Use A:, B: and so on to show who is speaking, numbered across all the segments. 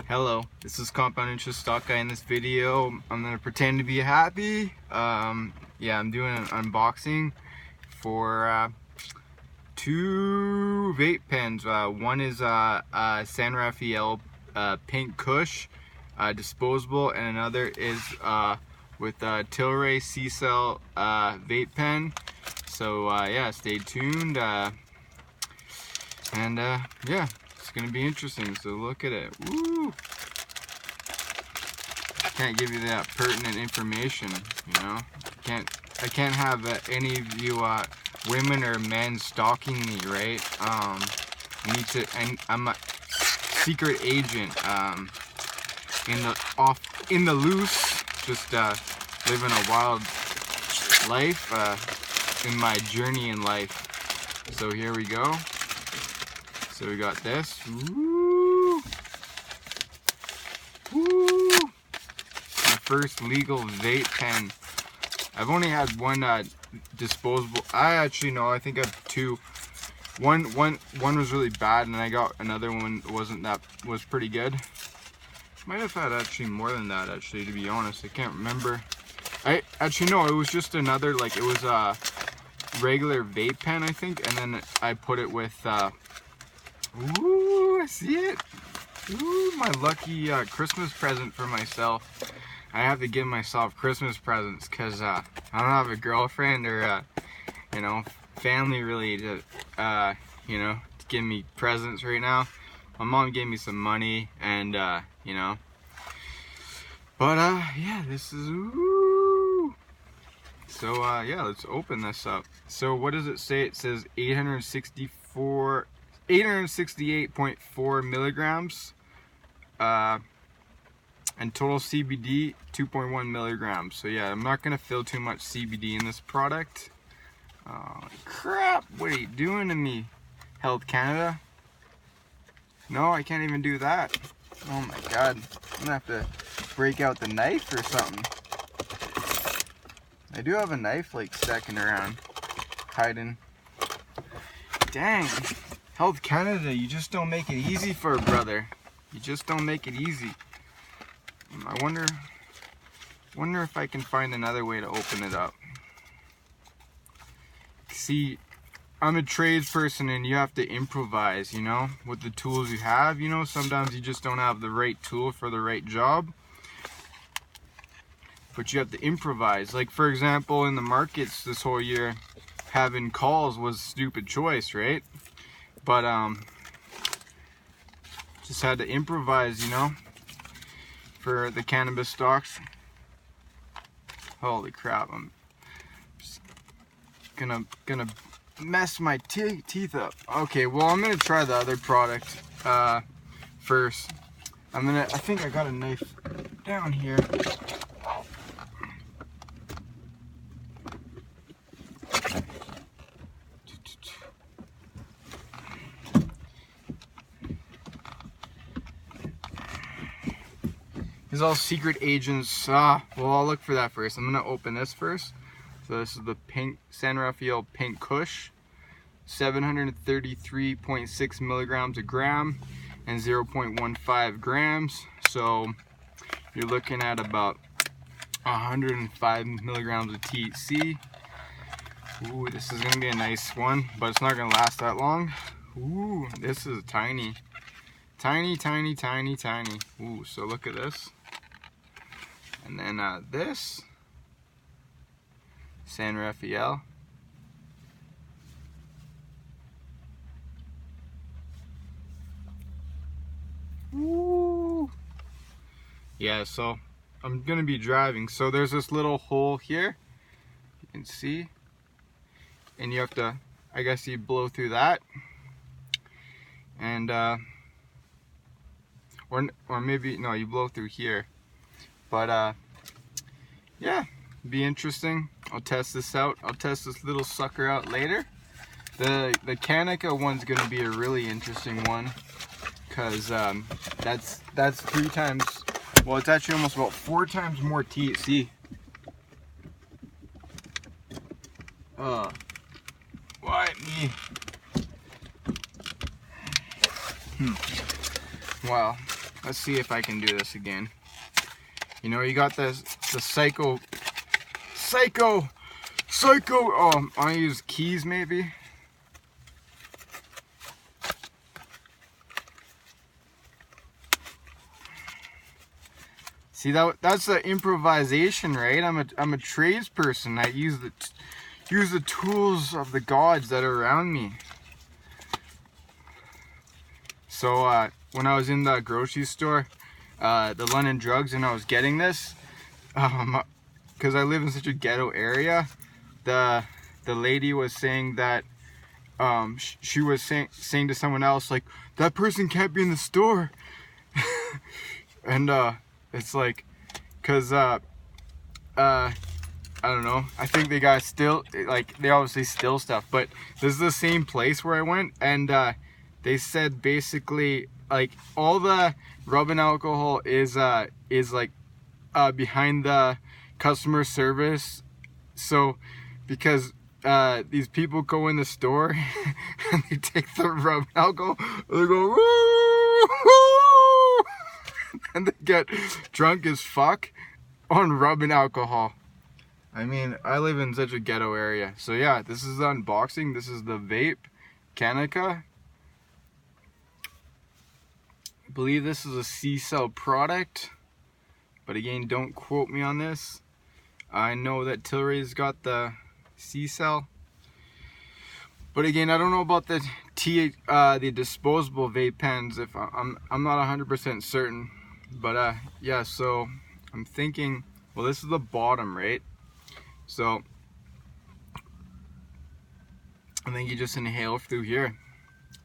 A: Hello, this is Compound Interest Stock Guy. In this video, I'm gonna pretend to be happy. Yeah, I'm doing an unboxing for two vape pens. One is San Rafael Pink Kush disposable, and another is with Tilray C-Cell vape pen. So yeah, stay tuned. Yeah, it's gonna be interesting. So look at it. Woo! Can't give you that pertinent information, you know. I can't have any of you women or men stalking me, right? I need to. I'm a secret agent. In the loose, just living a wild life in my journey in life. So here we go. So we got this. Woo! Woo! My first legal vape pen. I've only had one disposable. I think I have two. One was really bad, and I got another one was pretty good. Might have had actually more than that, actually, to be honest. I can't remember. No, it was just another, like, it was a regular vape pen, I think, and then I put it with ooh, I see it. Ooh, my lucky Christmas present for myself. I have to give myself Christmas presents because I don't have a girlfriend or you know, family really to you know, to give me presents right now. My mom gave me some money, and you know, but yeah, this is ooh. So yeah, let's open this up. So what does it say? It says 868.4 milligrams, and total CBD 2.1 milligrams. So yeah, I'm not gonna fill too much CBD in this product. Oh crap! What are you doing to me, Health Canada? No, I can't even do that. Oh my god, I'm gonna have to break out the knife or something. I do have a knife like stacking around, hiding. Dang. Health Canada, you just don't make it easy for a brother. You just don't make it easy. I wonder if I can find another way to open it up. See, I'm a tradesperson, and you have to improvise, you know, with the tools you have. You know, sometimes you just don't have the right tool for the right job, but you have to improvise. Like, for example, in the markets this whole year, having calls was a stupid choice, right? But just had to improvise, you know, for the cannabis stocks. Holy crap, I'm just gonna mess my teeth up. Okay, well, I'm gonna try the other product first. I think I got a knife down here. These all secret agents. Well, I'll look for that first. I'm gonna open this first. So this is the pink San Rafael Pink Kush, 733.6 milligrams a gram and 0.15 grams. So you're looking at about 105 milligrams of THC. Ooh, this is gonna be a nice one, but it's not gonna last that long. Ooh, this is tiny. Tiny, tiny, tiny, tiny. Ooh, so look at this. And then this, San Rafael. Woo! Yeah, so I'm gonna be driving. So there's this little hole here, you can see, and you have to, I guess you blow through that, and or maybe no, you blow through here. But yeah, be interesting. I'll test this out. I'll test this little sucker out later. The Canaca one's gonna be a really interesting one, because that's 3 times. Well, it's actually almost about 4 times more THC. Why me? Wow. let's see if I can do this again. You know, you got the psycho. Oh, I use keys maybe. See, that's the improvisation, right? I'm a tradesperson. I use the tools of the gods that are around me. So when I was in the grocery store, the London Drugs, and I was getting this, because I live in such a ghetto area, the lady was saying that she was saying to someone else, like, that person can't be in the store. And it's like, cause I don't know, I think they got they obviously steal stuff, but this is the same place where I went, and they said basically, like, all the rubbing alcohol is like behind the customer service. So because these people go in the store and they take the rubbing alcohol, they go woo, woo, and they get drunk as fuck on rubbing alcohol. I mean, I live in such a ghetto area. So yeah, this is the unboxing. This is the Vape Canaca. I believe this is a C-Cell product, but again, don't quote me on this. I know that Tilray's got the C-Cell, but again, I don't know about the disposable vape pens. If I'm not 100% certain, but yeah. So I'm thinking, well, this is the bottom, right? So I think you just inhale through here.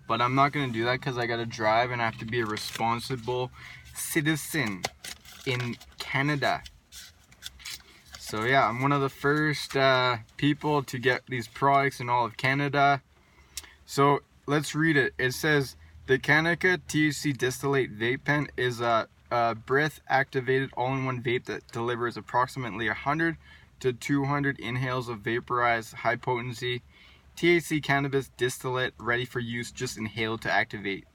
A: But I'm not gonna do that because I gotta drive and I have to be a responsible citizen in Canada. So yeah, I'm one of the first people to get these products in all of Canada. So let's read it. It says, the Canaca THC distillate vape pen is a breath activated all-in-one vape that delivers approximately 100 to 200 inhales of vaporized high potency THC cannabis distillate ready for use. Just inhale to activate.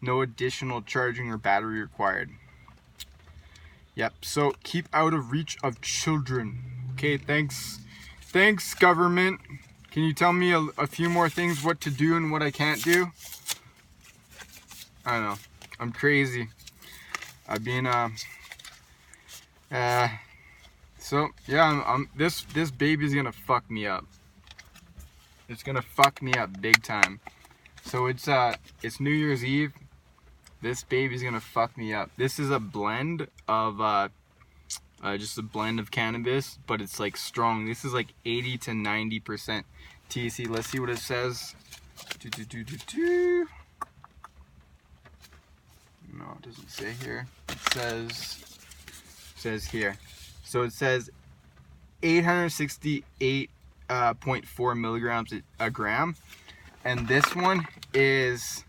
A: No additional charging or battery required. Yep, so keep out of reach of children. Okay, thanks government. Can you tell me a few more things, what to do and what I can't do? I don't know, I'm crazy. I've been so yeah, this baby's gonna fuck me up. It's gonna fuck me up big time. So it's New Year's Eve. This baby's gonna fuck me up. This is a blend of just a blend of cannabis, but it's like strong. This is like 80 to 90% THC. Let's see what it says. No, it doesn't say here. It says here. So it says 868.4 milligrams a gram, and this one is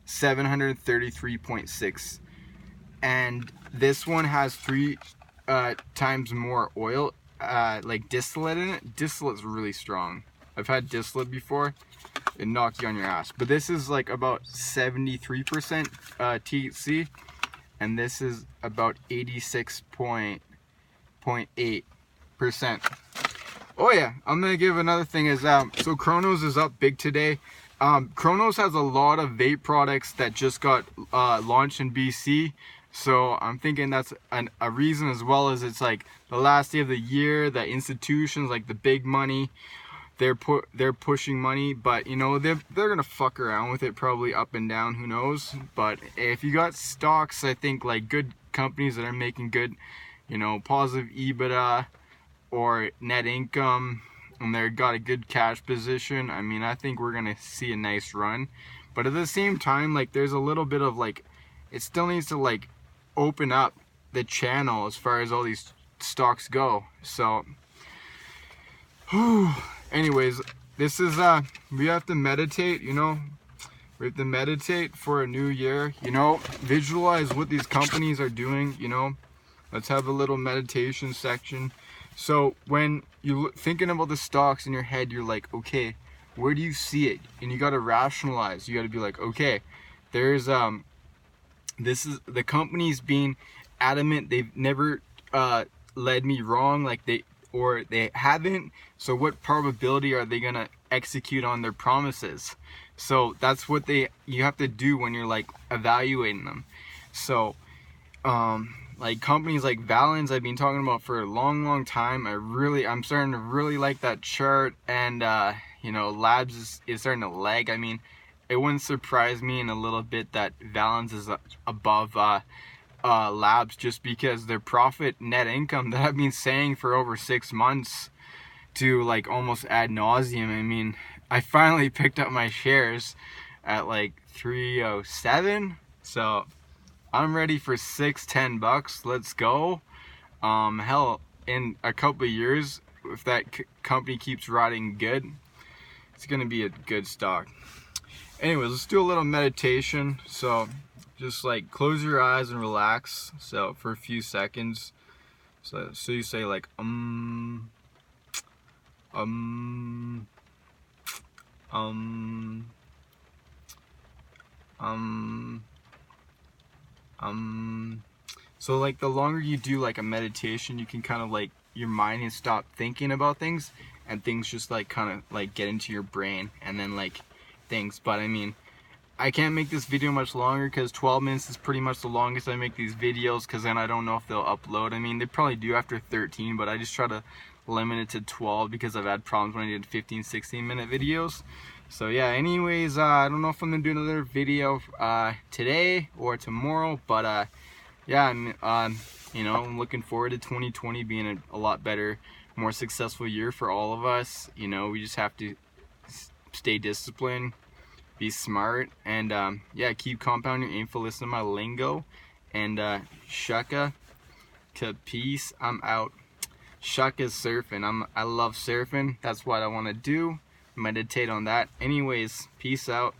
A: 733.6, and this one has 3 times more oil, like distillate in it. Distillate's really strong. I've had distillate before. It knocks you on your ass. But this is like about 73% THC, and this is about 86.8%. Oh yeah, I'm gonna give another thing is so Chronos is up big today. Chronos has a lot of vape products that just got launched in BC, so I'm thinking that's a reason, as well as it's like the last day of the year. The institutions, like the big money, they're pushing money, but you know, they're gonna fuck around with it, probably up and down, who knows. But if you got stocks, I think like good companies that are making good, you know, positive EBITDA or net income, and they've got a good cash position, I mean, I think we're gonna see a nice run. But at the same time, like, there's a little bit of like, it still needs to like open up the channel as far as all these stocks go. So anyways, this is we have to meditate, you know. We have to meditate for a new year, you know, visualize what these companies are doing, you know. Let's have a little meditation section. So when you're thinking about the stocks in your head, you're like, okay, where do you see it? And you got to rationalize. You got to be like, okay, there's this is the company's being adamant. They've never led me wrong, like they haven't. So what probability are they gonna execute on their promises? So that's what you have to do when you're like evaluating them. So like companies like Valens, I've been talking about for a long time. I'm starting to really like that chart, and you know, Labs is starting to lag. I mean, it wouldn't surprise me in a little bit that Valens is above Labs, just because their profit net income that I've been saying for over 6 months to like almost ad nauseum. I mean, I finally picked up my shares at like 307, so I'm ready for $6-10. Let's go. Hell, in a couple of years, if that company keeps riding good, it's gonna be a good stock. Anyways, let's do a little meditation. So just like close your eyes and relax. So for a few seconds. So you say like so like the longer you do like a meditation, you can kind of like, your mind can stop thinking about things, and things just like kind of like get into your brain, and then like things. But I mean, I can't make this video much longer because 12 minutes is pretty much the longest I make these videos, because then I don't know if they'll upload. I mean, they probably do after 13, but I just try to limit it to 12 because I've had problems when I did 15-16 minute videos. So yeah, anyways, I don't know if I'm gonna do another video today or tomorrow, but yeah, you know, I'm looking forward to 2020 being a lot better, more successful year for all of us. You know, we just have to stay disciplined, be smart, and yeah, keep compounding your info, listen to my lingo, and shaka to peace. I'm out. Shaka's surfing. I love surfing. That's what I want to do. Meditate on that. Anyways, peace out.